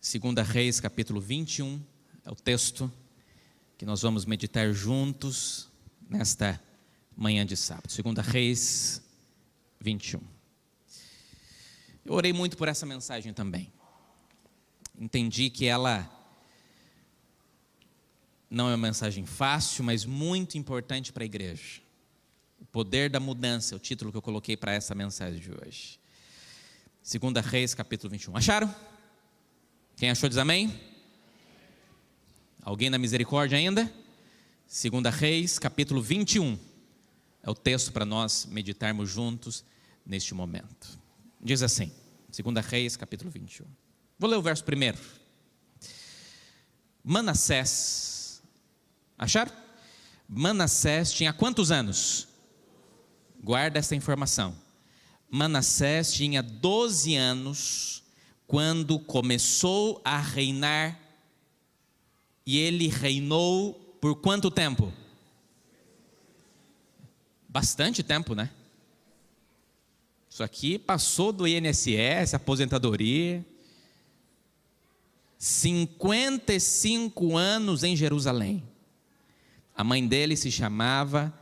Segunda Reis, capítulo 21, é o texto que nós vamos meditar juntos nesta manhã de sábado. Segunda Reis 21. Eu orei muito por essa mensagem também. Entendi que ela não é uma mensagem fácil, mas muito importante para a igreja. O poder da mudança é o título que eu coloquei para essa mensagem de hoje. Segunda Reis, capítulo 21. Acharam? Quem achou diz amém? Alguém na misericórdia ainda? Segunda Reis, capítulo 21. É o texto para nós meditarmos juntos neste momento. Diz assim, Segunda Reis, capítulo 21. Vou ler o verso primeiro. Manassés, acharam? Manassés tinha quantos anos? Guarda essa informação. Manassés tinha 12 anos quando começou a reinar, e ele reinou por quanto tempo? Bastante tempo, né? Isso aqui passou do INSS, aposentadoria. 55 anos em Jerusalém. A mãe dele se chamava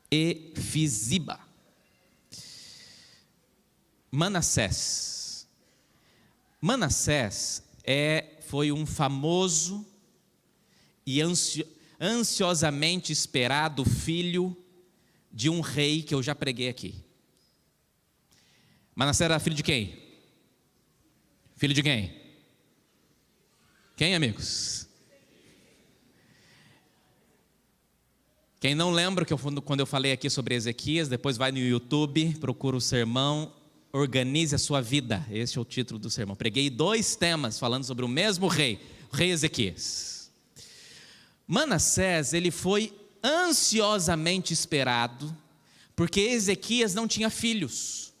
Efiziba. Manassés foi um famoso e ansiosamente esperado filho de um rei que eu já preguei aqui. Manassés era filho de quem? Filho de quem? Quem, amigos? Quem não lembra que quando eu falei aqui sobre Ezequias, depois vai no YouTube, procura o sermão Organize a Sua Vida. Esse é o título do sermão. Preguei 2 temas falando sobre o mesmo rei, o rei Ezequias. Manassés, ele foi ansiosamente esperado, porque Ezequias não tinha filhos.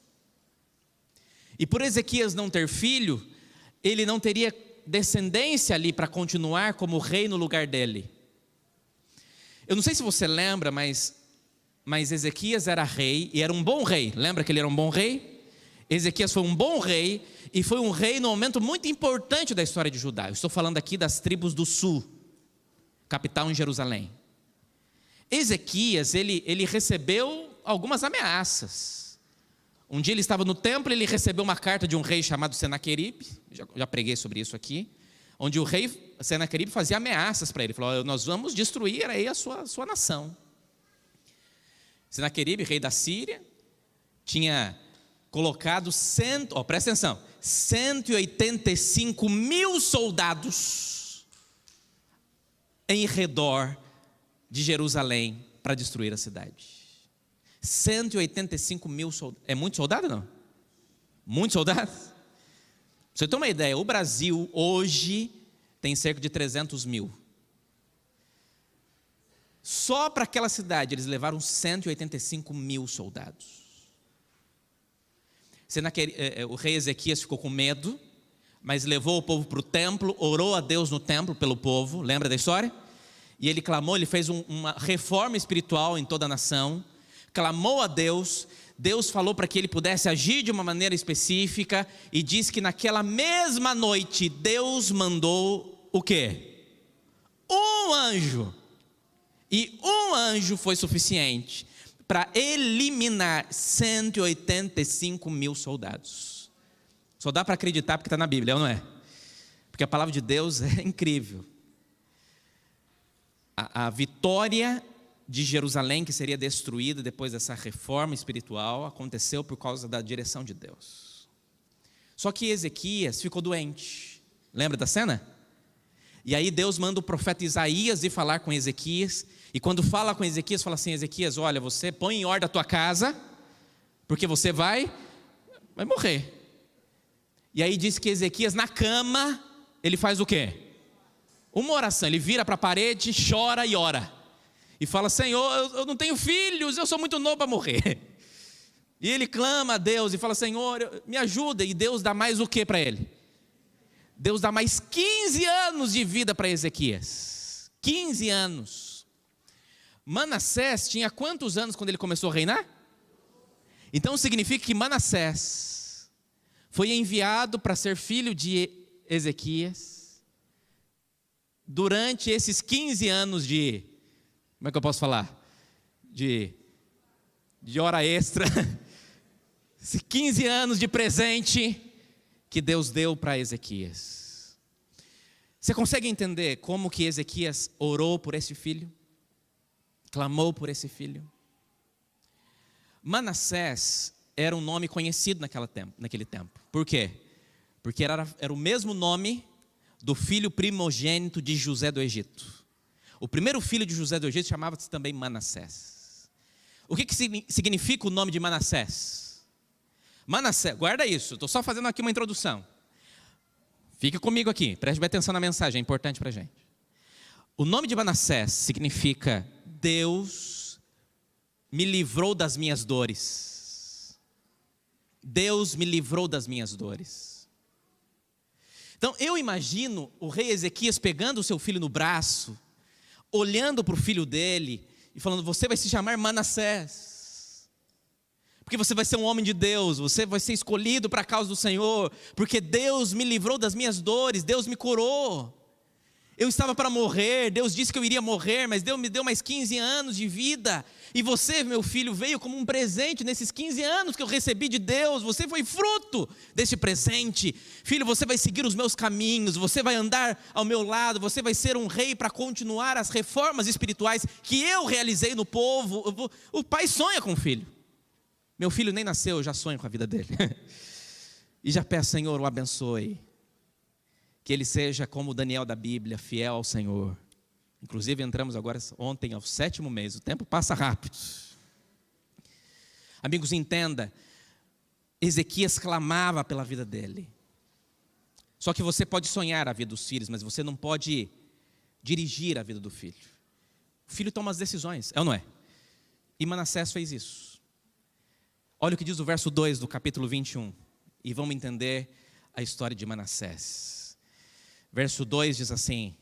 E por Ezequias não ter filho, ele não teria descendência ali para continuar como rei no lugar dele. Eu não sei se você lembra, mas Ezequias era rei, e era um bom rei. Lembra que ele era um bom rei? Ezequias foi um bom rei, e foi um rei no momento muito importante da história de Judá. Eu estou falando aqui das tribos do sul, capital em Jerusalém. Ezequias, ele recebeu algumas ameaças. Um dia ele estava no templo, ele recebeu uma carta de um rei chamado Senaqueribe, já preguei sobre isso aqui, onde o rei Senaqueribe fazia ameaças para ele, falou: nós vamos destruir aí a sua nação. Senaqueribe, rei da Síria, tinha colocado, presta atenção, 185 mil soldados em redor de Jerusalém para destruir a cidade. 185 mil soldados. É muito soldado, não? Muito soldado? Pra você ter uma ideia, o Brasil hoje tem cerca de 300 mil. Só para aquela cidade eles levaram 185 mil soldados. O rei Ezequias ficou com medo, mas levou o povo para o templo, orou a Deus no templo pelo povo, lembra da história? E ele clamou, ele fez uma reforma espiritual em toda a nação, clamou a Deus, Deus falou para que ele pudesse agir de uma maneira específica, e diz que naquela mesma noite, Deus mandou o quê? Um anjo, e um anjo foi suficiente para eliminar 185 mil soldados. Só dá para acreditar porque está na Bíblia, não é? Porque a palavra de Deus é incrível. A vitória de Jerusalém, que seria destruída depois dessa reforma espiritual, aconteceu por causa da direção de Deus. Só que Ezequias ficou doente. Lembra da cena? E aí Deus manda o profeta Isaías ir falar com Ezequias, e quando fala com Ezequias, fala assim: Ezequias, olha, você põe em ordem a tua casa, porque você vai morrer. E aí diz que Ezequias na cama, ele faz o quê? Uma oração, ele vira para a parede, chora e ora. E fala: Senhor, eu não tenho filhos, eu sou muito novo para morrer. E ele clama a Deus e fala: Senhor, me ajuda. E Deus dá mais o que para ele? Deus dá mais 15 anos de vida para Ezequias. 15 anos. Manassés tinha quantos anos quando ele começou a reinar? Então significa que Manassés foi enviado para ser filho de Ezequias, durante esses 15 anos de, como é que eu posso falar? De hora extra, esses 15 anos de presente que Deus deu para Ezequias. Você consegue entender como que Ezequias orou por esse filho? Clamou por esse filho? Manassés era um nome conhecido naquele tempo. Por quê? Porque era o mesmo nome do filho primogênito de José do Egito. O primeiro filho de José do Egito chamava-se também Manassés. O que significa o nome de Manassés? Manassés, guarda isso, estou só fazendo aqui uma introdução. Fica comigo aqui, preste bem atenção na mensagem, é importante para a gente. O nome de Manassés significa Deus me livrou das minhas dores. Deus me livrou das minhas dores. Então eu imagino o rei Ezequias pegando o seu filho no braço, olhando para o filho dele e falando: você vai se chamar Manassés, porque você vai ser um homem de Deus, você vai ser escolhido para a causa do Senhor, porque Deus me livrou das minhas dores, Deus me curou. Eu estava para morrer, Deus disse que eu iria morrer, mas Deus me deu mais 15 anos de vida, e você, meu filho, veio como um presente nesses 15 anos que eu recebi de Deus, você foi fruto desse presente. Filho, você vai seguir os meus caminhos, você vai andar ao meu lado, você vai ser um rei para continuar as reformas espirituais que eu realizei no povo. O pai sonha com o filho. Meu filho nem nasceu, eu já sonho com a vida dele. E já peço, Senhor, o abençoe. Que ele seja como o Daniel da Bíblia, fiel ao Senhor. Inclusive entramos agora ontem ao 7º mês, o tempo passa rápido. Amigos, entenda, Ezequias clamava pela vida dele. Só que você pode sonhar a vida dos filhos, mas você não pode dirigir a vida do filho. O filho toma as decisões, é ou não é? E Manassés fez isso. Olha o que diz o verso 2 do capítulo 21, e vamos entender a história de Manassés. Verso 2 diz assim: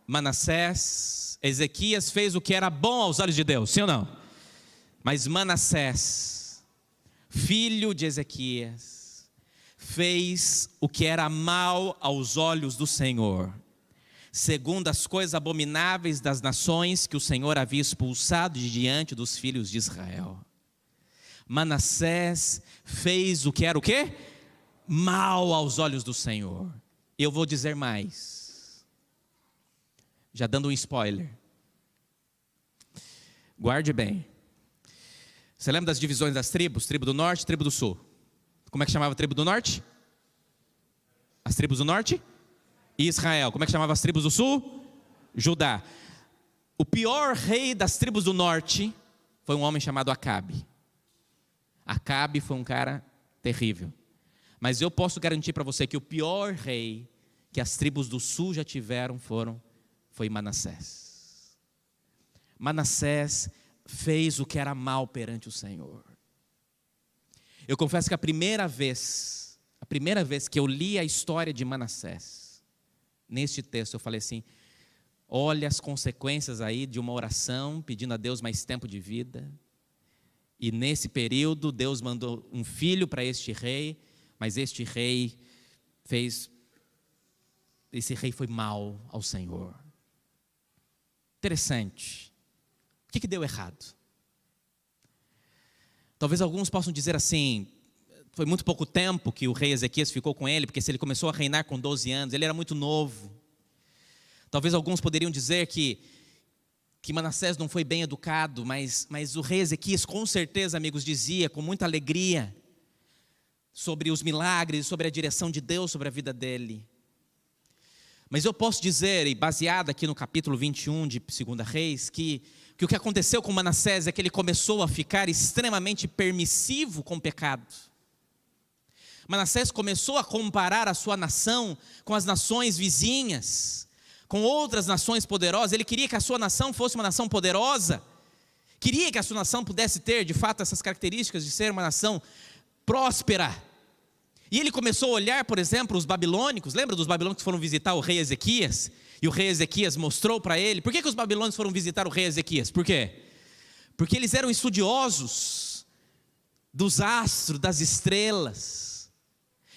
Manassés, Ezequias fez o que era bom aos olhos de Deus, sim ou não? Mas Manassés, filho de Ezequias, fez o que era mal aos olhos do Senhor, segundo as coisas abomináveis das nações que o Senhor havia expulsado de diante dos filhos de Israel. Manassés fez o que era o quê? Mal aos olhos do Senhor. Eu vou dizer mais, já dando um spoiler. Guarde bem. Você lembra das divisões das tribos? Tribo do norte, tribo do sul. Como é que chamava a tribo do norte? As tribos do norte? Israel. Como é que chamava as tribos do sul? Judá. O pior rei das tribos do norte foi um homem chamado Acabe. Acabe foi um cara terrível. Mas eu posso garantir para você que o pior rei que as tribos do sul já tiveram foi Manassés. Manassés fez o que era mal perante o Senhor. Eu confesso que a primeira vez que eu li a história de Manassés, neste texto eu falei assim: olha as consequências aí de uma oração pedindo a Deus mais tempo de vida. E nesse período Deus mandou um filho para este rei, mas esse rei foi mal ao Senhor. Interessante. O que deu errado? Talvez alguns possam dizer assim: foi muito pouco tempo que o rei Ezequias ficou com ele, porque se ele começou a reinar com 12 anos, ele era muito novo. Talvez alguns poderiam dizer que Manassés não foi bem educado, mas o rei Ezequias com certeza, amigos, dizia com muita alegria sobre os milagres, sobre a direção de Deus sobre a vida dele. Mas eu posso dizer, e baseado aqui no capítulo 21 de 2 Reis, que o que aconteceu com Manassés é que ele começou a ficar extremamente permissivo com o pecado. Manassés começou a comparar a sua nação com as nações vizinhas, com outras nações poderosas. Ele queria que a sua nação fosse uma nação poderosa, queria que a sua nação pudesse ter de fato essas características de ser uma nação próspera. E ele começou a olhar, por exemplo, os babilônicos. Lembra dos babilônicos que foram visitar o rei Ezequias? E o rei Ezequias mostrou para ele. Por que os babilônicos foram visitar o rei Ezequias? Por quê? Porque eles eram estudiosos dos astros, das estrelas.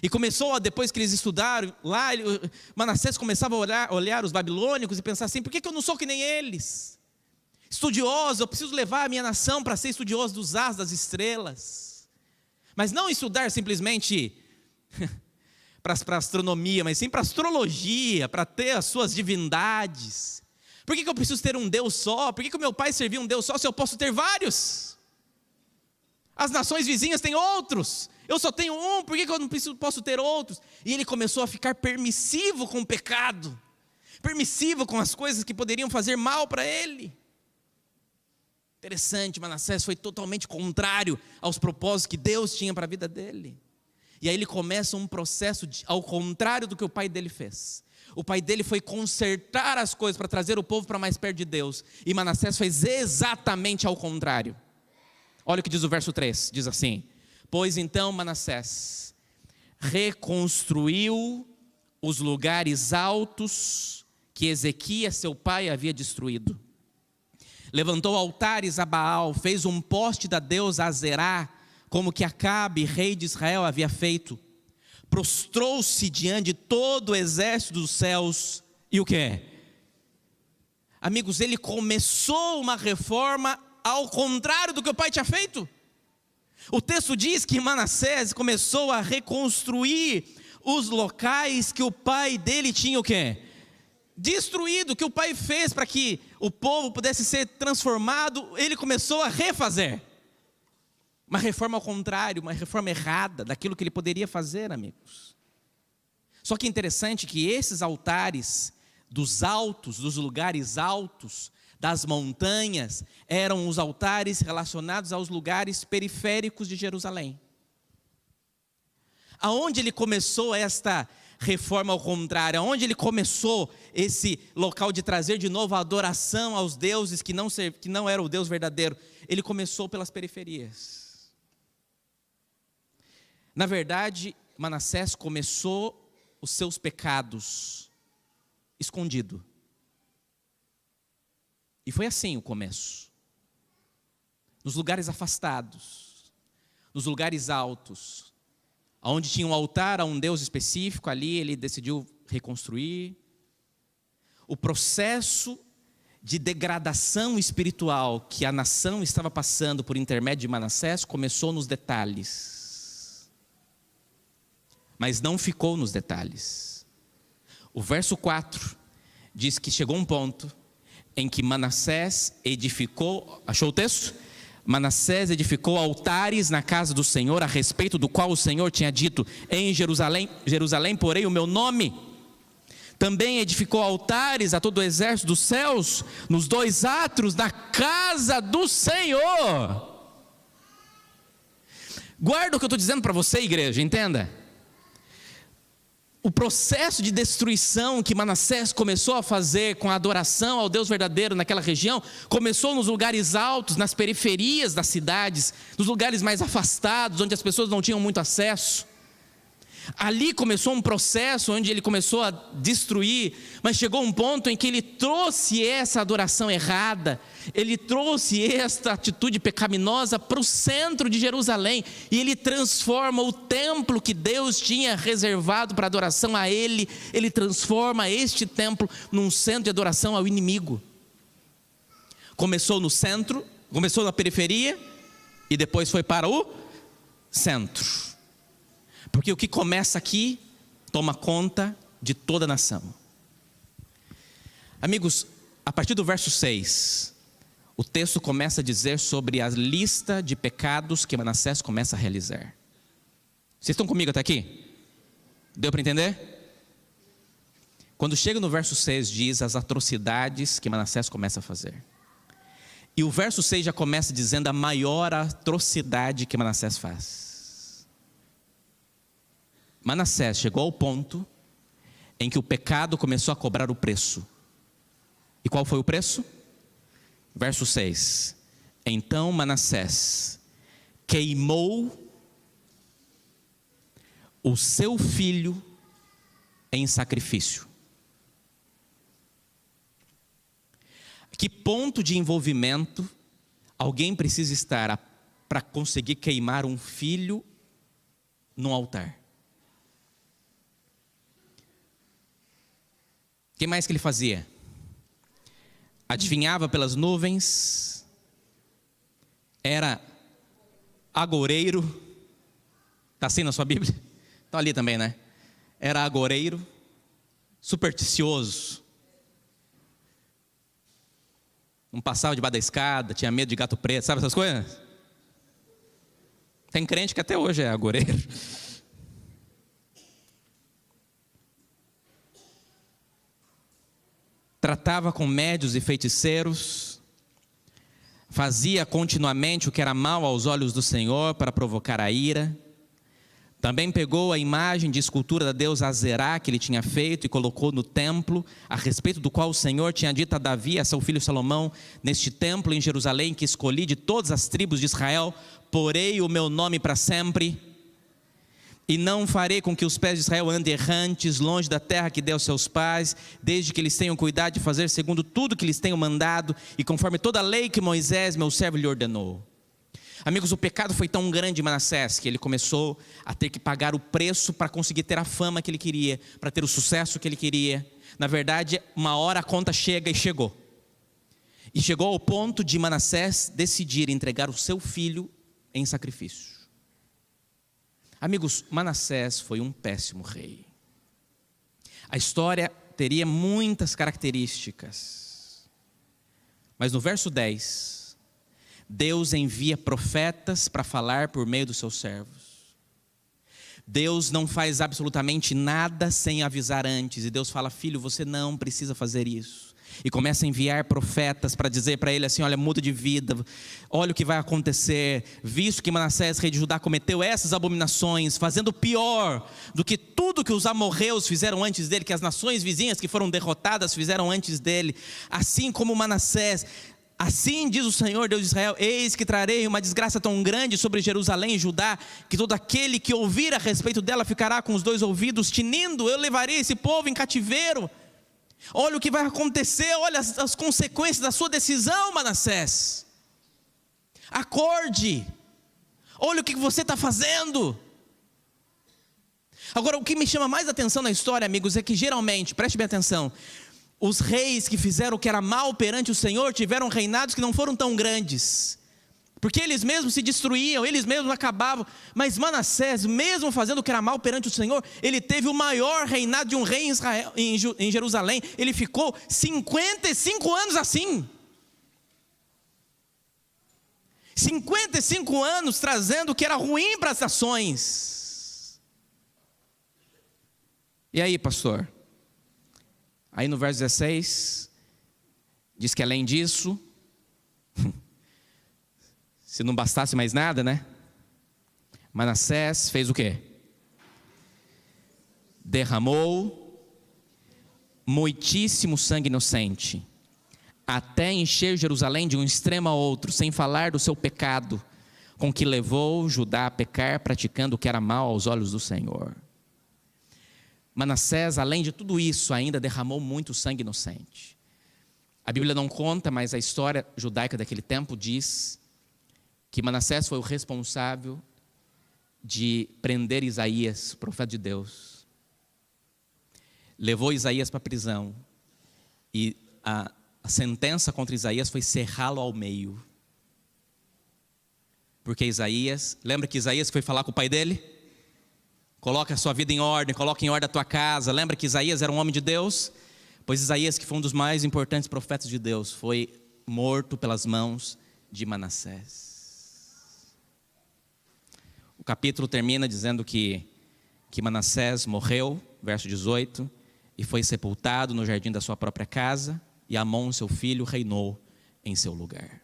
E começou, depois que eles estudaram lá, Manassés começava a olhar os babilônicos e pensar assim: por que eu não sou que nem eles? Estudioso, eu preciso levar a minha nação para ser estudioso dos astros, das estrelas. Mas não estudar simplesmente para astronomia, mas sim para astrologia, para ter as suas divindades. Por que eu preciso ter um Deus só? Por que o meu pai servia um Deus só se eu posso ter vários? As nações vizinhas têm outros, eu só tenho um, por que eu não posso ter outros? E ele começou a ficar permissivo com o pecado, permissivo com as coisas que poderiam fazer mal para ele. Interessante, Manassés foi totalmente contrário aos propósitos que Deus tinha para a vida dele. E aí ele começa um processo ao contrário do que o pai dele fez. O pai dele foi consertar as coisas para trazer o povo para mais perto de Deus. E Manassés fez exatamente ao contrário. Olha o que diz o verso 3, diz assim: pois então Manassés reconstruiu os lugares altos que Ezequias seu pai havia destruído. Levantou altares a Baal, fez um poste da deusa Azerá, como que Acabe, rei de Israel, havia feito. Prostrou-se diante de todo o exército dos céus. E o que? Amigos, ele começou uma reforma ao contrário do que o pai tinha feito. O texto diz que Manassés começou a reconstruir os locais que o pai dele tinha o quê? Destruído, que o pai fez para que o povo pudesse ser transformado, ele começou a refazer. Uma reforma ao contrário, uma reforma errada daquilo que ele poderia fazer, amigos. Só que é interessante que esses altares dos altos, dos lugares altos, das montanhas, eram os altares relacionados aos lugares periféricos de Jerusalém. Aonde ele começou esta reforma ao contrário, aonde ele começou esse local de trazer de novo a adoração aos deuses que não era o Deus verdadeiro, ele começou pelas periferias. Na verdade, Manassés começou os seus pecados escondido. E foi assim o começo. Nos lugares afastados, nos lugares altos, onde tinha um altar a um Deus específico, ali ele decidiu reconstruir. O processo de degradação espiritual que a nação estava passando por intermédio de Manassés começou nos detalhes. Mas não ficou nos detalhes. O verso 4 diz que chegou um ponto em que Manassés edificou, achou o texto? Manassés edificou altares na casa do Senhor, a respeito do qual o Senhor tinha dito: em Jerusalém porei o meu nome. Também edificou altares a todo o exército dos céus, nos 2 átrios da casa do Senhor. Guarda o que eu estou dizendo para você, igreja, entenda. O processo de destruição que Manassés começou a fazer com a adoração ao Deus verdadeiro naquela região, começou nos lugares altos, nas periferias das cidades, nos lugares mais afastados, onde as pessoas não tinham muito acesso. Ali começou um processo onde ele começou a destruir, mas chegou um ponto em que ele trouxe essa adoração errada, ele trouxe esta atitude pecaminosa para o centro de Jerusalém, e ele transforma o templo que Deus tinha reservado para adoração a ele transforma este templo num centro de adoração ao inimigo. Começou no centro, começou na periferia, e depois foi para o centro. Porque o que começa aqui, toma conta de toda a nação. Amigos, a partir do verso 6, o texto começa a dizer sobre a lista de pecados que Manassés começa a realizar. Vocês estão comigo até aqui? Deu para entender? Quando chega no verso 6, diz as atrocidades que Manassés começa a fazer. E o verso 6 já começa dizendo a maior atrocidade que Manassés faz. Manassés chegou ao ponto em que o pecado começou a cobrar o preço. E qual foi o preço? Verso 6. Então Manassés queimou o seu filho em sacrifício. Que ponto de envolvimento alguém precisa estar para conseguir queimar um filho no altar? O que mais que ele fazia? Adivinhava pelas nuvens, era agoureiro. Está assim na sua Bíblia? Está ali também, né? Era agoureiro, supersticioso. Não passava debaixo da escada, tinha medo de gato preto, sabe essas coisas? Tem crente que até hoje é agoureiro. Tratava com médios e feiticeiros, fazia continuamente o que era mal aos olhos do Senhor para provocar a ira. Também pegou a imagem de escultura da deusa Azerá que ele tinha feito e colocou no templo, a respeito do qual o Senhor tinha dito a Davi, a seu filho Salomão: neste templo em Jerusalém que escolhi de todas as tribos de Israel, porei o meu nome para sempre, e não farei com que os pés de Israel andem errantes, longe da terra que deu aos seus pais, desde que eles tenham cuidado de fazer segundo tudo que lhes tenho mandado, e conforme toda a lei que Moisés, meu servo, lhe ordenou. Amigos, o pecado foi tão grande em Manassés que ele começou a ter que pagar o preço para conseguir ter a fama que ele queria, para ter o sucesso que ele queria. Na verdade, uma hora a conta chega, e chegou. E chegou ao ponto de Manassés decidir entregar o seu filho em sacrifício. Amigos, Manassés foi um péssimo rei. A história teria muitas características. Mas no verso 10... Deus envia profetas para falar por meio dos seus servos. Deus não faz absolutamente nada sem avisar antes. E Deus fala: filho, você não precisa fazer isso. E começa a enviar profetas para dizer para ele assim: olha, muda de vida, olha o que vai acontecer. Visto que Manassés, rei de Judá, cometeu essas abominações, fazendo pior do que tudo que os amorreus fizeram antes dele, que as nações vizinhas que foram derrotadas fizeram antes dele, assim como Manassés, assim diz o Senhor Deus de Israel: eis que trarei uma desgraça tão grande sobre Jerusalém e Judá, que todo aquele que ouvir a respeito dela ficará com os dois ouvidos tinindo. Eu levarei esse povo em cativeiro. Olha o que vai acontecer, olha as consequências da sua decisão, Manassés. Acorde, olha o que você está fazendo. Agora, o que me chama mais atenção na história, amigos, é que geralmente, preste bem atenção, os reis que fizeram o que era mal perante o Senhor tiveram reinados que não foram tão grandes, porque eles mesmos se destruíam, eles mesmos acabavam. Mas Manassés, mesmo fazendo o que era mal perante o Senhor, ele teve o maior reinado de um rei em Israel, em Jerusalém. Ele ficou 55 anos assim. 55 anos trazendo o que era ruim para as nações. E aí, pastor? Aí no verso 16, diz que além disso, se não bastasse mais nada, né? Manassés fez o quê? Derramou muitíssimo sangue inocente, até encher Jerusalém de um extremo a outro, sem falar do seu pecado, com que levou Judá a pecar, praticando o que era mal aos olhos do Senhor. Manassés, além de tudo isso, ainda derramou muito sangue inocente. A Bíblia não conta, mas a história judaica daquele tempo diz que Manassés foi o responsável de prender Isaías, profeta de Deus. Levou Isaías para a prisão, e a sentença contra Isaías foi serrá-lo ao meio. Porque Isaías, lembra que Isaías foi falar com o pai dele? Coloca a sua vida em ordem, coloca em ordem a tua casa. Lembra que Isaías era um homem de Deus? Pois Isaías, que foi um dos mais importantes profetas de Deus, foi morto pelas mãos de Manassés. O capítulo termina dizendo que Manassés morreu, verso 18, e foi sepultado no jardim da sua própria casa, e Amon, seu filho, reinou em seu lugar.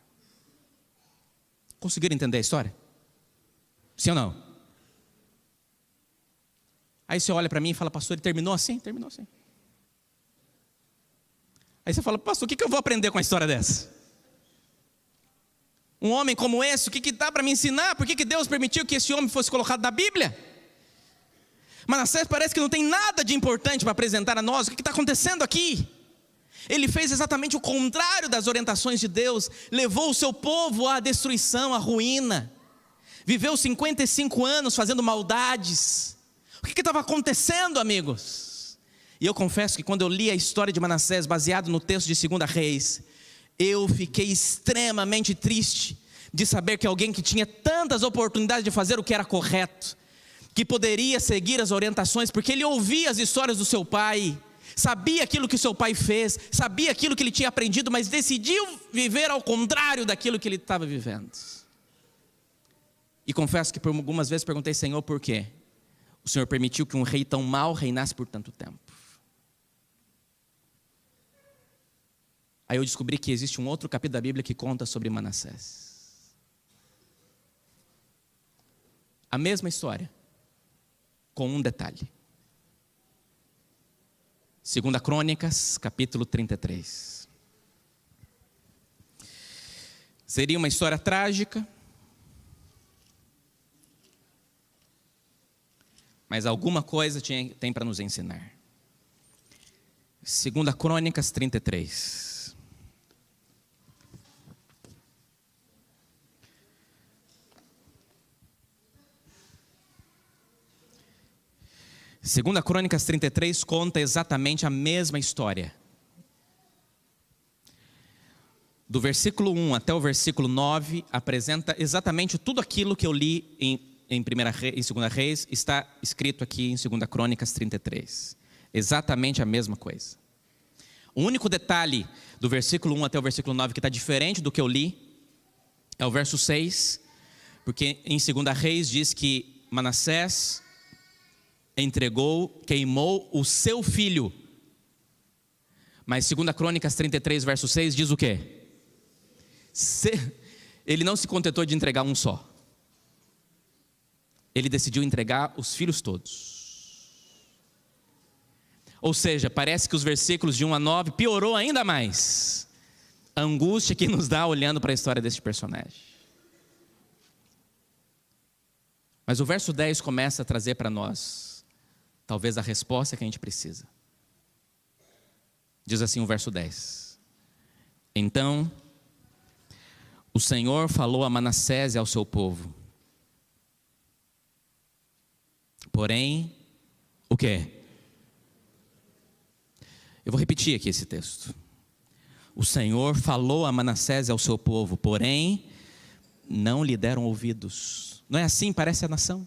Conseguiram entender a história? Sim ou não? Aí você olha para mim e fala: pastor, ele terminou assim? Terminou assim. Aí você fala: pastor, o que eu vou aprender com a história dessa? Um homem como esse, o que dá para me ensinar? Por que Deus permitiu que esse homem fosse colocado na Bíblia? Manassés parece que não tem nada de importante para apresentar a nós. O que está acontecendo aqui? Ele fez exatamente o contrário das orientações de Deus. Levou o seu povo à destruição, à ruína. Viveu 55 anos fazendo maldades. O que estava acontecendo, amigos? E eu confesso que quando eu li a história de Manassés, baseado no texto de 2 Reis, eu fiquei extremamente triste de saber que alguém que tinha tantas oportunidades de fazer o que era correto, que poderia seguir as orientações, porque ele ouvia as histórias do seu pai, sabia aquilo que o seu pai fez, sabia aquilo que ele tinha aprendido, mas decidiu viver ao contrário daquilo que ele estava vivendo. E confesso que por algumas vezes perguntei: Senhor, por quê o Senhor permitiu que um rei tão mau reinasse por tanto tempo? Aí eu descobri que existe um outro capítulo da Bíblia que conta sobre Manassés. A mesma história, com um detalhe. 2 Crônicas, capítulo 33. Seria uma história trágica, mas alguma coisa tem para nos ensinar. 2 Crônicas 33. Segunda Crônicas 33 conta exatamente a mesma história. Do versículo 1 até o versículo 9, apresenta exatamente tudo aquilo que eu li em 2 Reis, está escrito aqui em 2 Crônicas 33. Exatamente a mesma coisa. O único detalhe do versículo 1 até o versículo 9 que está diferente do que eu li, é o verso 6, porque em 2 Reis diz que Manassés queimou o seu filho. Mas 2 Crônicas 33, verso 6 diz o quê? Ele não se contentou de entregar um só. Ele decidiu entregar os filhos todos. Ou seja, parece que os versículos de 1 a 9 piorou ainda mais a angústia que nos dá olhando para a história deste personagem. Mas o verso 10 começa a trazer para nós talvez a resposta que a gente precisa. Diz assim o verso 10: Então o Senhor falou a Manassés e ao seu povo. Porém, o quê? Eu vou repetir aqui esse texto. O Senhor falou a Manassés e ao seu povo, porém não lhe deram ouvidos. Não é assim, parece a nação.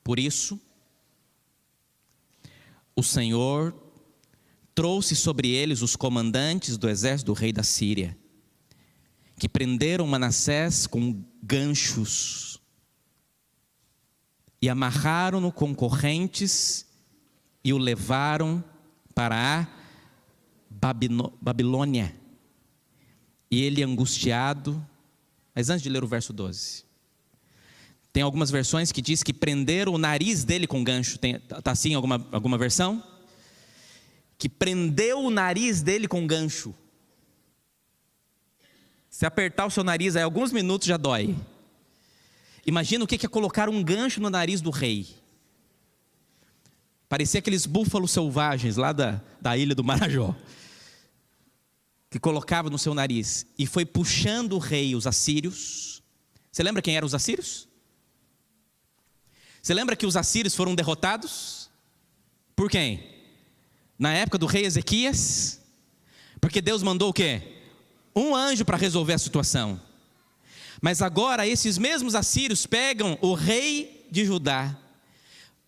Por isso, o Senhor trouxe sobre eles os comandantes do exército do rei da Síria, que prenderam Manassés com ganchos e amarraram-no com correntes e o levaram para a Babilônia. E ele angustiado, mas antes de ler o verso 12, tem algumas versões que diz que prenderam o nariz dele com gancho. Está assim alguma versão? Que prendeu o nariz dele com gancho. Se apertar o seu nariz aí alguns minutos já dói. Imagina o que é colocar um gancho no nariz do rei. Parecia aqueles búfalos selvagens lá da ilha do Marajó, que colocava no seu nariz. E foi puxando o rei, os assírios. Você lembra quem eram os assírios? Você lembra que os assírios foram derrotados? Por quem? Na época do rei Ezequias? Porque Deus mandou o quê? Um anjo para resolver a situação. Mas agora esses mesmos assírios pegam o rei de Judá,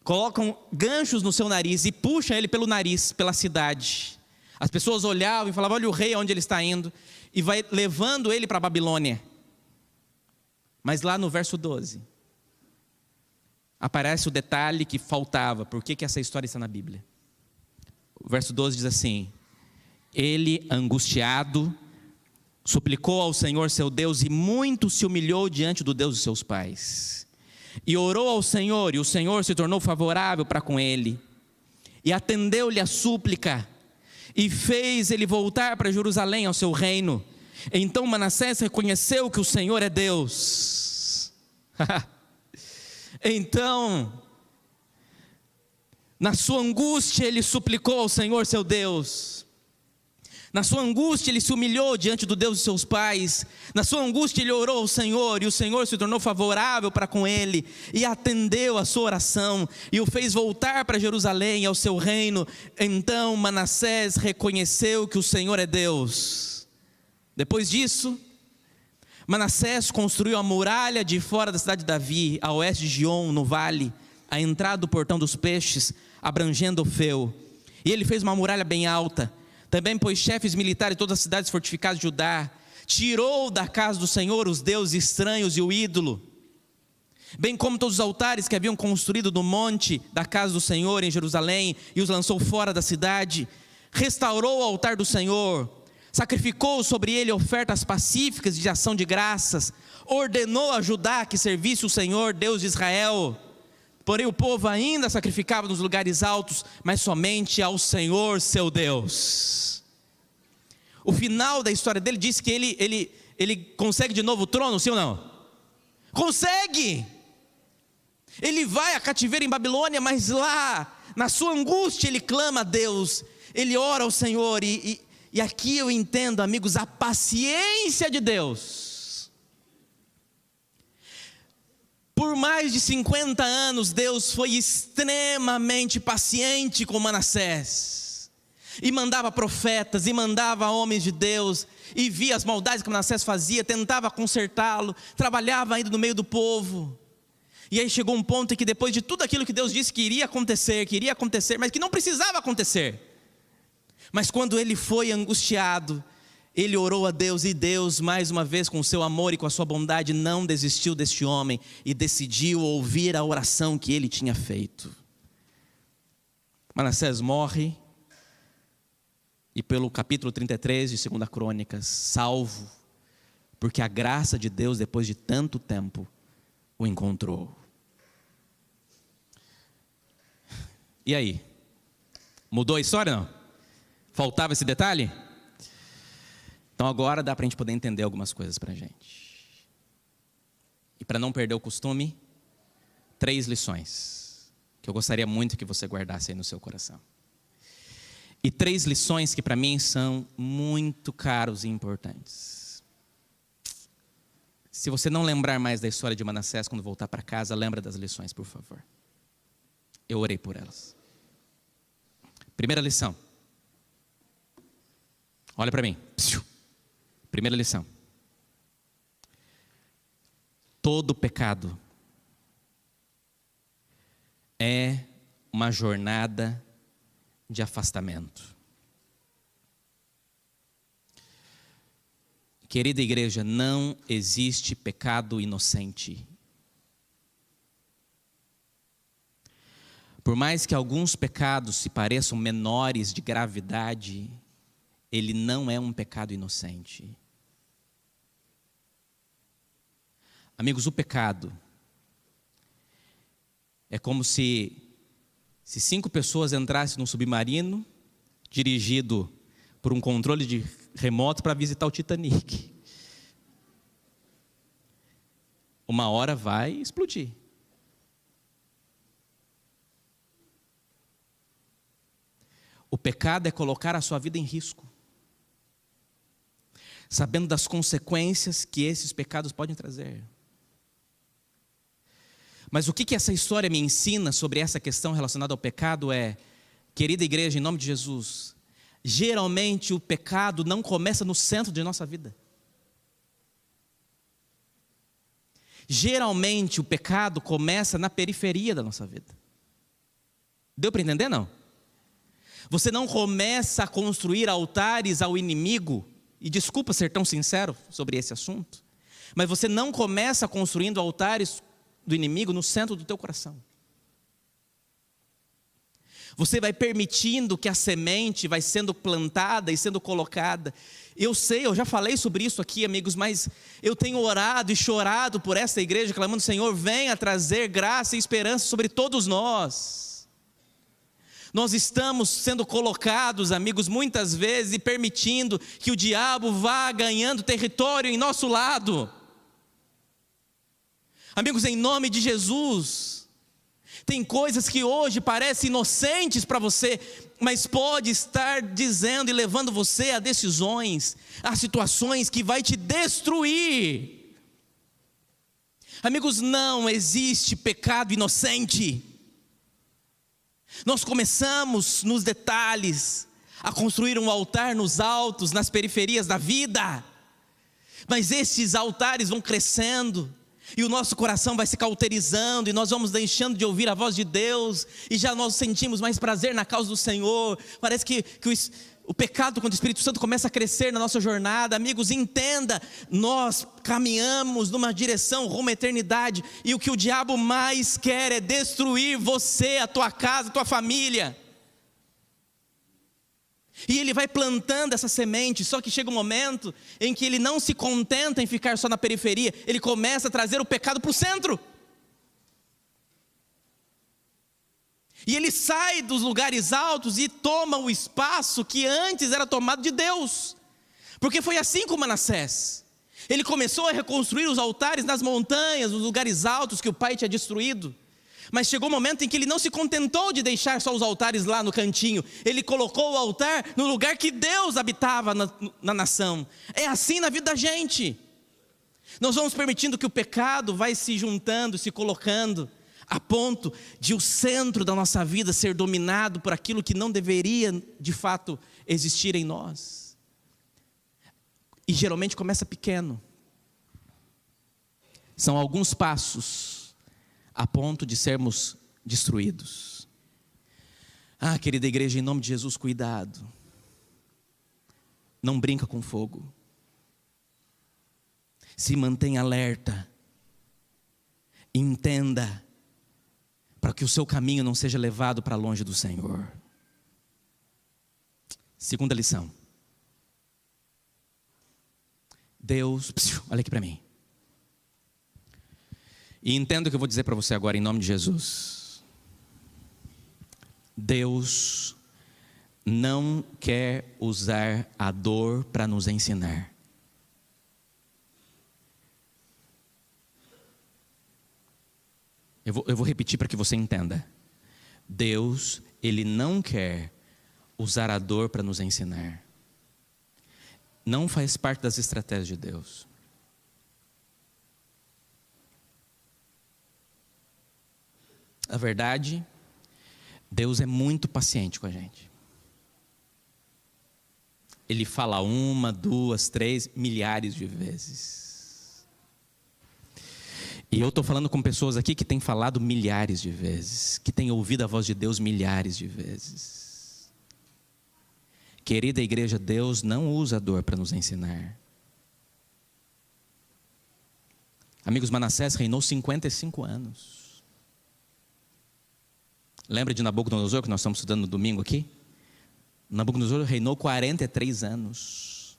colocam ganchos no seu nariz e puxam ele pelo nariz, pela cidade. As pessoas olhavam e falavam: olha o rei onde ele está indo. E vai levando ele para a Babilônia. Mas lá no verso 12... aparece o detalhe que faltava. Por que essa história está na Bíblia? O verso 12 diz assim: ele, angustiado, suplicou ao Senhor seu Deus e muito se humilhou diante do Deus de seus pais. E orou ao Senhor, e o Senhor se tornou favorável para com ele. E atendeu-lhe a súplica, e fez ele voltar para Jerusalém, ao seu reino. Então Manassés reconheceu que o Senhor é Deus. Então, na sua angústia, ele suplicou ao Senhor seu Deus. Na sua angústia ele se humilhou diante do Deus de seus pais. Na sua angústia ele orou ao Senhor, e o Senhor se tornou favorável para com ele, e atendeu a sua oração, e o fez voltar para Jerusalém, ao seu reino. Então Manassés reconheceu que o Senhor é Deus. Depois disso, Manassés construiu a muralha de fora da cidade de Davi, a oeste de Gion, no vale, a entrada do portão dos peixes, abrangendo Ofel. E ele fez uma muralha bem alta. Também pôs chefes militares em todas as cidades fortificadas de Judá. Tirou da casa do Senhor os deuses estranhos e o ídolo, bem como todos os altares que haviam construído no monte da casa do Senhor em Jerusalém, e os lançou fora da cidade. Restaurou o altar do Senhor, sacrificou sobre ele ofertas pacíficas de ação de graças. Ordenou a Judá que servisse o Senhor, Deus de Israel. Porém o povo ainda sacrificava nos lugares altos, mas somente ao Senhor seu Deus. O final da história dele diz que ele consegue de novo o trono, sim ou não? Consegue! Ele vai a cativeiro em Babilônia, mas lá, na sua angústia, ele clama a Deus, ele ora ao Senhor, e aqui eu entendo, amigos, a paciência de Deus. Por mais de 50 anos, Deus foi extremamente paciente com Manassés, e mandava profetas, e mandava homens de Deus, e via as maldades que Manassés fazia, tentava consertá-lo, trabalhava ainda no meio do povo. E aí chegou um ponto em que, depois de tudo aquilo que Deus disse que iria acontecer, mas que não precisava acontecer, mas quando ele foi angustiado, ele orou a Deus, e Deus, mais uma vez, com o seu amor e com a sua bondade, não desistiu deste homem, e decidiu ouvir a oração que ele tinha feito. Manassés morre, e pelo capítulo 33 de 2 Crônicas, salvo, porque a graça de Deus, depois de tanto tempo, o encontrou. E aí? Mudou a história, não? Faltava esse detalhe? Então agora dá para a gente poder entender algumas coisas para a gente. E para não perder o costume, 3 lições que eu gostaria muito que você guardasse aí no seu coração. E 3 lições que para mim são muito caros e importantes. Se você não lembrar mais da história de Manassés quando voltar para casa, lembra das lições, por favor. Eu orei por elas. Primeira lição. Olha para mim. Primeira lição. Todo pecado é uma jornada de afastamento. Querida igreja, não existe pecado inocente. Por mais que alguns pecados se pareçam menores de gravidade, ele não é um pecado inocente. Amigos, o pecado é como se 5 pessoas entrassem num submarino dirigido por um controle de remoto para visitar o Titanic. Uma hora vai explodir. O pecado é colocar a sua vida em risco, sabendo das consequências que esses pecados podem trazer. Mas o que essa história me ensina sobre essa questão relacionada ao pecado é, querida igreja, em nome de Jesus, geralmente o pecado não começa no centro de nossa vida. Geralmente o pecado começa na periferia da nossa vida. Deu para entender, não? Você não começa a construir altares ao inimigo, e desculpa ser tão sincero sobre esse assunto, mas você não começa construindo altares do inimigo no centro do teu coração. Você vai permitindo que a semente vai sendo plantada e sendo colocada. Eu sei, eu já falei sobre isso aqui, amigos, mas eu tenho orado e chorado por essa igreja, clamando: Senhor, venha trazer graça e esperança sobre todos nós. Nós estamos sendo colocados, amigos, muitas vezes, e permitindo que o diabo vá ganhando território em nosso lado. Amigos, em nome de Jesus, Tem coisas que hoje parecem inocentes para você, mas pode estar dizendo e levando você a decisões, a situações que vai te destruir. Amigos, não existe pecado inocente. Nós começamos nos detalhes a construir um altar nos altos, nas periferias da vida, mas esses altares vão crescendo, e o nosso coração vai se cauterizando, e nós vamos deixando de ouvir a voz de Deus, e já nós sentimos mais prazer na causa do Senhor. Parece que o pecado contra o Espírito Santo começa a crescer na nossa jornada. Amigos, entenda, nós caminhamos numa direção rumo à eternidade, e o que o diabo mais quer é destruir você, a tua casa, a tua família. E ele vai plantando essa semente, só que chega um momento em que ele não se contenta em ficar só na periferia, ele começa a trazer o pecado para o centro. E ele sai dos lugares altos e toma o espaço que antes era tomado de Deus. Porque foi assim com Manassés. Ele começou a reconstruir os altares nas montanhas, nos lugares altos que o pai tinha destruído. Mas chegou um momento em que ele não se contentou de deixar só os altares lá no cantinho. Ele colocou o altar no lugar que Deus habitava na nação. É assim na vida da gente. Nós vamos permitindo que o pecado vai se juntando, se colocando, a ponto de o centro da nossa vida ser dominado por aquilo que não deveria de fato existir em nós. E geralmente começa pequeno. São alguns passos a ponto de sermos destruídos. Ah, querida igreja, em nome de Jesus, cuidado. Não brinca com fogo. Se mantenha alerta. Entenda, para que o seu caminho não seja levado para longe do Senhor. Segunda lição. Deus, olha aqui para mim. E entenda o que eu vou dizer para você agora em nome de Jesus. Deus não quer usar a dor para nos ensinar. Eu vou repetir para que você entenda. Deus, Ele não quer usar a dor para nos ensinar. Não faz parte das estratégias de Deus. A verdade, Deus é muito paciente com a gente. Ele fala 1, 2, 3, milhares de vezes. E eu estou falando com pessoas aqui que têm falado milhares de vezes, que têm ouvido a voz de Deus milhares de vezes. Querida igreja, Deus não usa a dor para nos ensinar. Amigos, Manassés reinou 55 anos. Lembra de Nabucodonosor, que nós estamos estudando no domingo aqui? Nabucodonosor reinou 43 anos.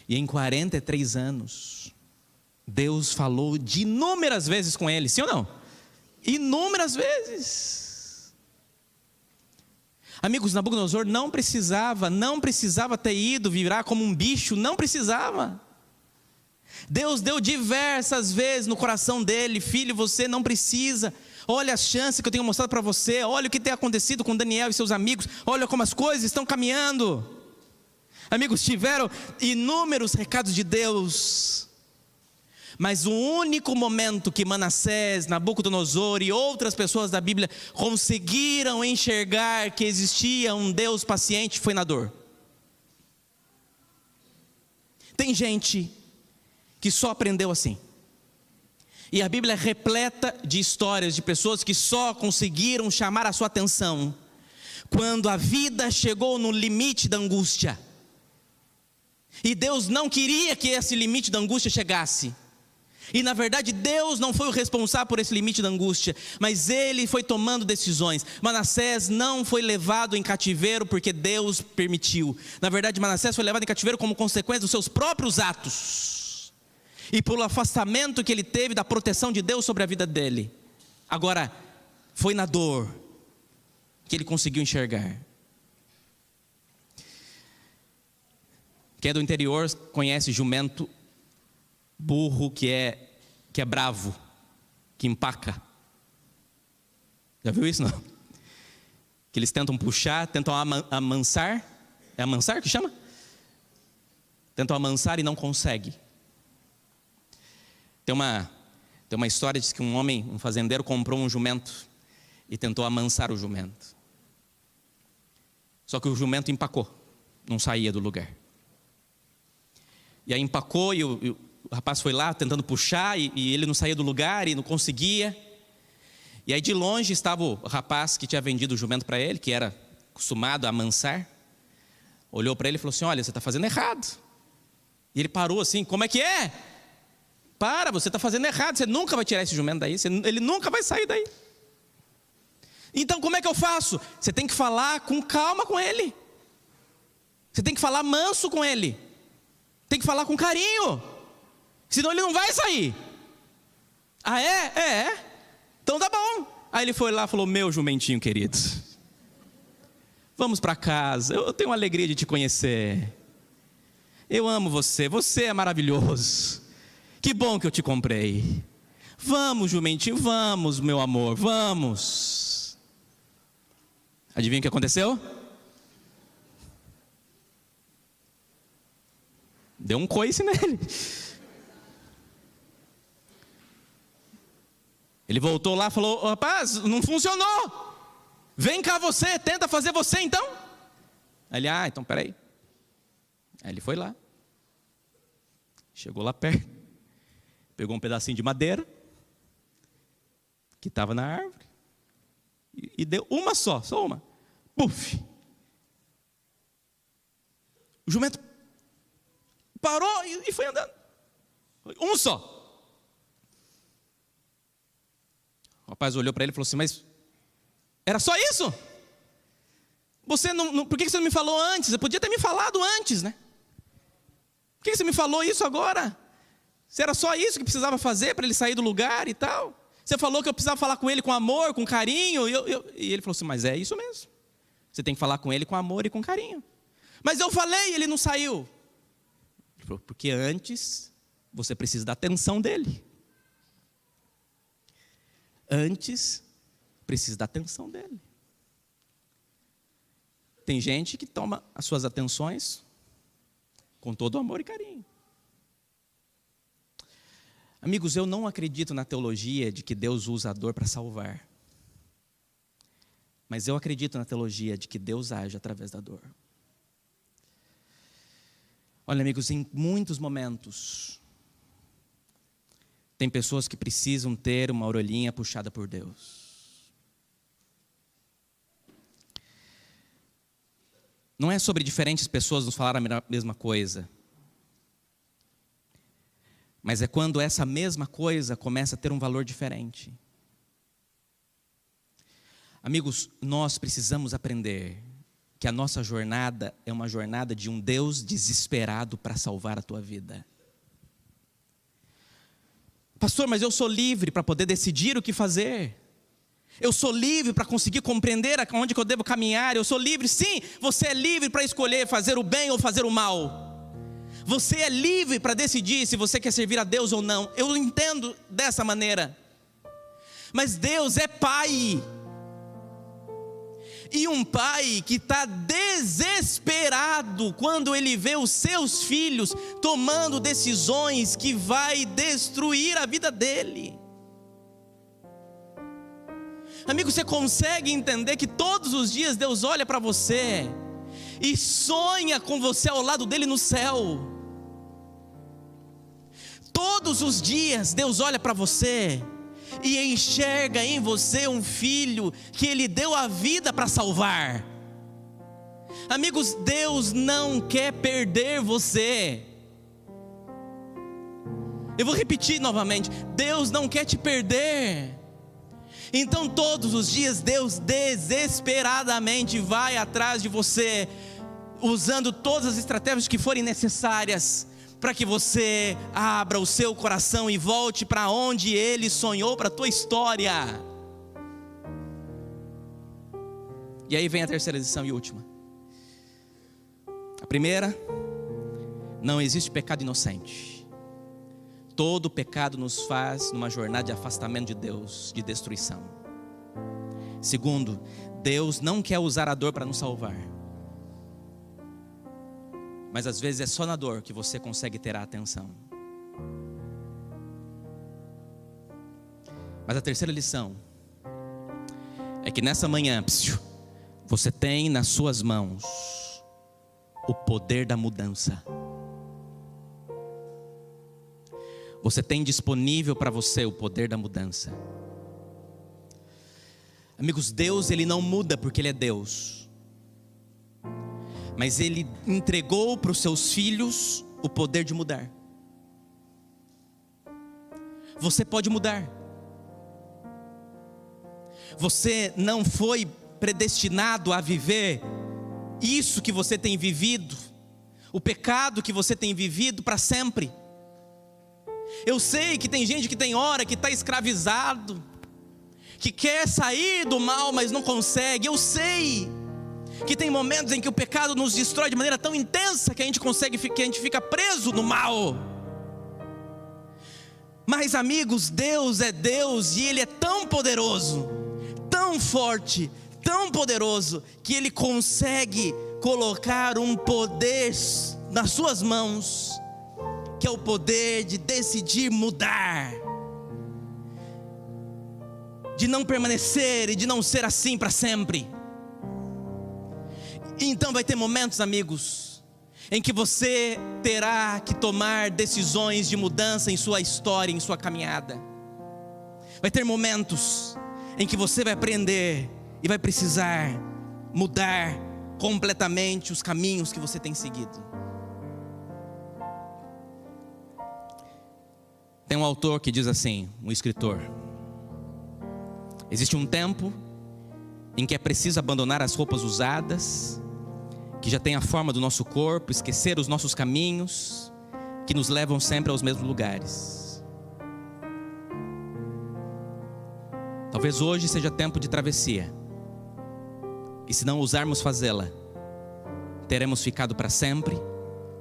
E em 43 anos, Deus falou de inúmeras vezes com ele, sim ou não? Inúmeras vezes. Amigos, Nabucodonosor não precisava ter ido virar como um bicho, não precisava. Deus deu diversas vezes no coração dele: filho, você não precisa. Olha as chances que eu tenho mostrado para você. Olha o que tem acontecido com Daniel e seus amigos. Olha como as coisas estão caminhando. Amigos, tiveram inúmeros recados de Deus. Mas o único momento que Manassés, Nabucodonosor e outras pessoas da Bíblia conseguiram enxergar que existia um Deus paciente foi na dor. Tem gente que só aprendeu assim. E a Bíblia é repleta de histórias de pessoas que só conseguiram chamar a sua atenção quando a vida chegou no limite da angústia. E Deus não queria que esse limite da angústia chegasse. E na verdade Deus não foi o responsável por esse limite da angústia, mas Ele foi tomando decisões. Manassés não foi levado em cativeiro porque Deus permitiu. Na verdade Manassés foi levado em cativeiro como consequência dos seus próprios atos. E pelo afastamento que ele teve da proteção de Deus sobre a vida dele. Agora, foi na dor que ele conseguiu enxergar. Quem é do interior conhece jumento, burro que é bravo, que empaca. Já viu isso, não? Que eles tentam puxar, tentam amansar. É amansar que chama? Tentam amansar e não conseguem. Tem uma história, diz que um fazendeiro comprou um jumento e tentou amansar o jumento. Só que o jumento empacou, não saía do lugar. E aí empacou e o rapaz foi lá tentando puxar e ele não saía do lugar e não conseguia. E aí de longe estava o rapaz que tinha vendido o jumento para ele, que era acostumado a amansar. Olhou para ele e falou assim: olha, você está fazendo errado. E ele parou assim: como é que é? Para, você está fazendo errado, você nunca vai tirar esse jumento daí, ele nunca vai sair daí. Então como é que eu faço? Você tem que falar com calma com ele. Você tem que falar manso com ele. Tem que falar com carinho. Senão ele não vai sair. Ah, é? Então tá bom. Aí ele foi lá e falou: meu jumentinho querido, vamos para casa, eu tenho uma alegria de te conhecer. Eu amo você, você é maravilhoso. Que bom que eu te comprei. Vamos, jumentinho, vamos, meu amor, vamos. Adivinha o que aconteceu? Deu um coice nele. Ele voltou lá e falou: rapaz, não funcionou. Vem cá você, tenta fazer você então. Aí ele: então peraí. Aí ele foi lá. Chegou lá perto. Pegou um pedacinho de madeira que estava na árvore e deu uma só uma. Puf! O jumento parou e foi andando. Um só. O rapaz olhou para ele e falou assim: mas era só isso? Você não, por que você não me falou antes? Você podia ter me falado antes, né? Por que você me falou isso agora? Se era só isso que precisava fazer para ele sair do lugar e tal. Você falou que eu precisava falar com ele com amor, com carinho. E ele falou assim: mas é isso mesmo. Você tem que falar com ele com amor e com carinho. Mas eu falei e ele não saiu. Ele falou: porque antes você precisa da atenção dele. Antes precisa da atenção dele. Tem gente que toma as suas atenções com todo amor e carinho. Amigos, eu não acredito na teologia de que Deus usa a dor para salvar. Mas eu acredito na teologia de que Deus age através da dor. Olha, amigos, em muitos momentos, tem pessoas que precisam ter uma orelhinha puxada por Deus. Não é sobre diferentes pessoas nos falar a mesma coisa. Mas é quando essa mesma coisa começa a ter um valor diferente. Amigos, nós precisamos aprender que a nossa jornada é uma jornada de um Deus desesperado para salvar a tua vida. Pastor, mas eu sou livre para poder decidir o que fazer. Eu sou livre para conseguir compreender aonde que eu devo caminhar. Eu sou livre, sim, você é livre para escolher fazer o bem ou fazer o mal. Você é livre para decidir se você quer servir a Deus ou não. Eu entendo dessa maneira. Mas Deus é Pai. E um pai que está desesperado quando ele vê os seus filhos tomando decisões que vai destruir a vida dele. Amigo, você consegue entender que todos os dias Deus olha para você e sonha com você ao lado dele no céu? Todos os dias Deus olha para você e enxerga em você um filho que Ele deu a vida para salvar. Amigos, Deus não quer perder você. Eu vou repetir novamente: Deus não quer te perder. Então todos os dias Deus desesperadamente vai atrás de você, usando todas as estratégias que forem necessárias, para que você abra o seu coração e volte para onde Ele sonhou para a tua história. E aí vem a terceira lição e última. A primeira: não existe pecado inocente. Todo pecado nos faz numa jornada de afastamento de Deus, de destruição. Segundo, Deus não quer usar a dor para nos salvar. Mas às vezes é só na dor que você consegue ter a atenção. Mas a terceira lição é que nessa manhã, você tem nas suas mãos o poder da mudança. Você tem disponível para você o poder da mudança. Amigos, Deus, Ele não muda porque Ele é Deus. Mas Ele entregou para os seus filhos o poder de mudar. Você pode mudar. Você não foi predestinado a viver isso que você tem vivido, o pecado que você tem vivido para sempre. Eu sei que tem gente que tem hora que está escravizado, que quer sair do mal, mas não consegue. Eu sei que tem momentos em que o pecado nos destrói de maneira tão intensa que a gente fica preso no mal. Mas amigos, Deus é Deus e Ele é tão poderoso, tão forte, tão poderoso, que Ele consegue colocar um poder nas suas mãos, que é o poder de decidir mudar, de não permanecer e de não ser assim para sempre. E então vai ter momentos, amigos, em que você terá que tomar decisões de mudança em sua história, em sua caminhada. Vai ter momentos em que você vai aprender e vai precisar mudar completamente os caminhos que você tem seguido. Tem um autor que diz assim, um escritor: existe um tempo em que é preciso abandonar as roupas usadas, que já têm a forma do nosso corpo, esquecer os nossos caminhos, que nos levam sempre aos mesmos lugares. Talvez hoje seja tempo de travessia, e se não ousarmos fazê-la, teremos ficado para sempre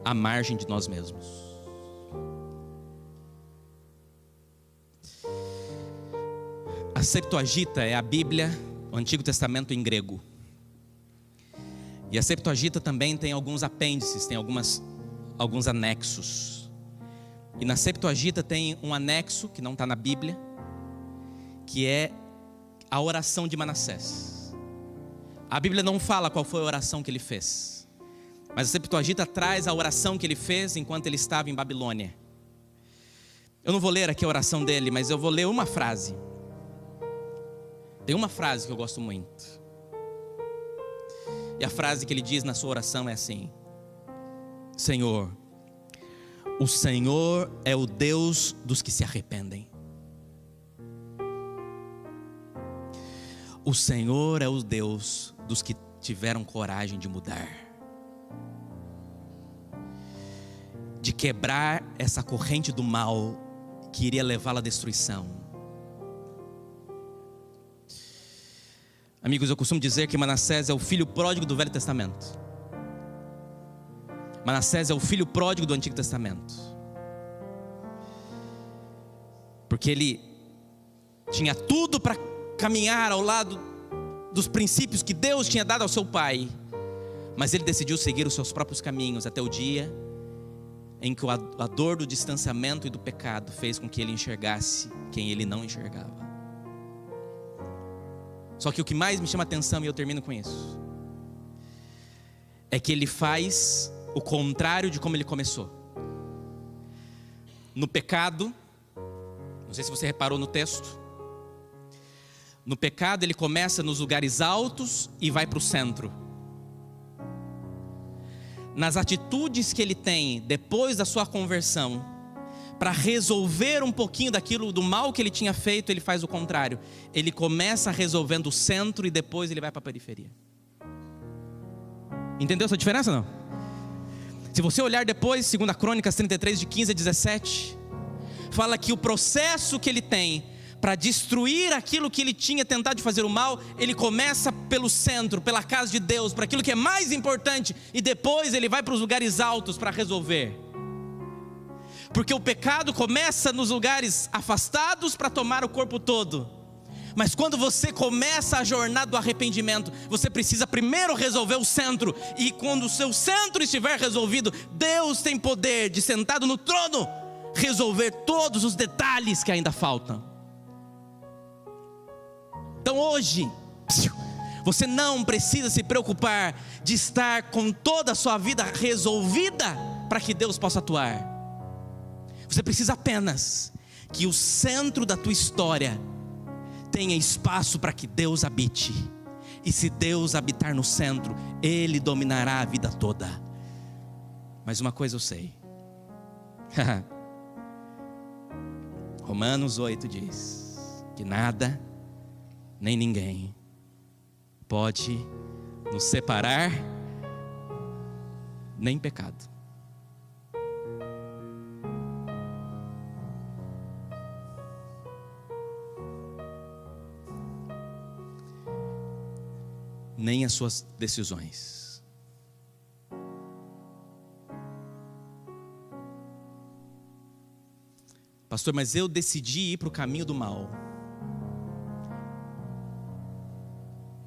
à margem de nós mesmos. A Septuaginta é a Bíblia, o Antigo Testamento em grego. E a Septuaginta também tem alguns apêndices, tem alguns anexos. E na Septuaginta tem um anexo que não está na Bíblia, que é a oração de Manassés. A Bíblia não fala qual foi a oração que ele fez, mas a Septuaginta traz a oração que ele fez enquanto ele estava em Babilônia. Eu não vou ler aqui a oração dele, mas eu vou ler uma frase. Tem uma frase que eu gosto muito. E a frase que ele diz na sua oração é assim: Senhor, o Senhor é o Deus dos que se arrependem. O Senhor é o Deus dos que tiveram coragem de mudar, de quebrar essa corrente do mal que iria levá-la à destruição. Amigos, eu costumo dizer que Manassés é o filho pródigo do Velho Testamento. Manassés é o filho pródigo do Antigo Testamento, porque ele tinha tudo para caminhar ao lado dos princípios que Deus tinha dado ao seu pai, mas ele decidiu seguir os seus próprios caminhos até o dia em que a dor do distanciamento e do pecado fez com que ele enxergasse quem ele não enxergava. Só que o que mais me chama a atenção, e eu termino com isso, é que ele faz o contrário de como ele começou. No pecado, não sei se você reparou no texto, no pecado ele começa nos lugares altos e vai para o centro. Nas atitudes que ele tem depois da sua conversão, para resolver um pouquinho daquilo, do mal que ele tinha feito, ele faz o contrário. Ele começa resolvendo o centro e depois ele vai para a periferia. Entendeu essa diferença ou não? Se você olhar depois, 2 Crônicas 33, de 15 a 17, fala que o processo que ele tem para destruir aquilo que ele tinha tentado de fazer o mal, ele começa pelo centro, pela casa de Deus, para aquilo que é mais importante, e depois ele vai para os lugares altos para resolver. Porque o pecado começa nos lugares afastados para tomar o corpo todo, Mas quando você começa a jornada do arrependimento, você precisa primeiro resolver o centro. E quando o seu centro estiver resolvido, Deus tem poder de, sentado no trono, resolver todos os detalhes que ainda faltam. Então hoje, você não precisa se preocupar de estar com toda a sua vida resolvida para que Deus possa atuar. Você precisa apenas que o centro da tua história tenha espaço para que Deus habite. E se Deus habitar no centro, Ele dominará a vida toda. Mas uma coisa eu sei. Romanos 8 diz que nada, nem ninguém pode nos separar, nem pecado. Nem as suas decisões. Pastor, mas eu decidi ir para o caminho do mal.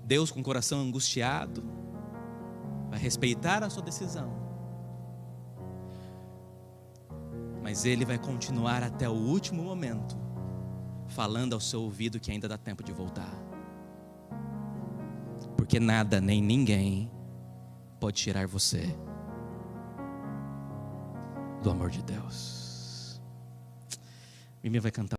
Deus, com o coração angustiado, vai respeitar a sua decisão, mas Ele vai continuar até o último momento, falando ao seu ouvido que ainda dá tempo de voltar. Porque nada nem ninguém pode tirar você do amor de Deus. Mimi vai cantar.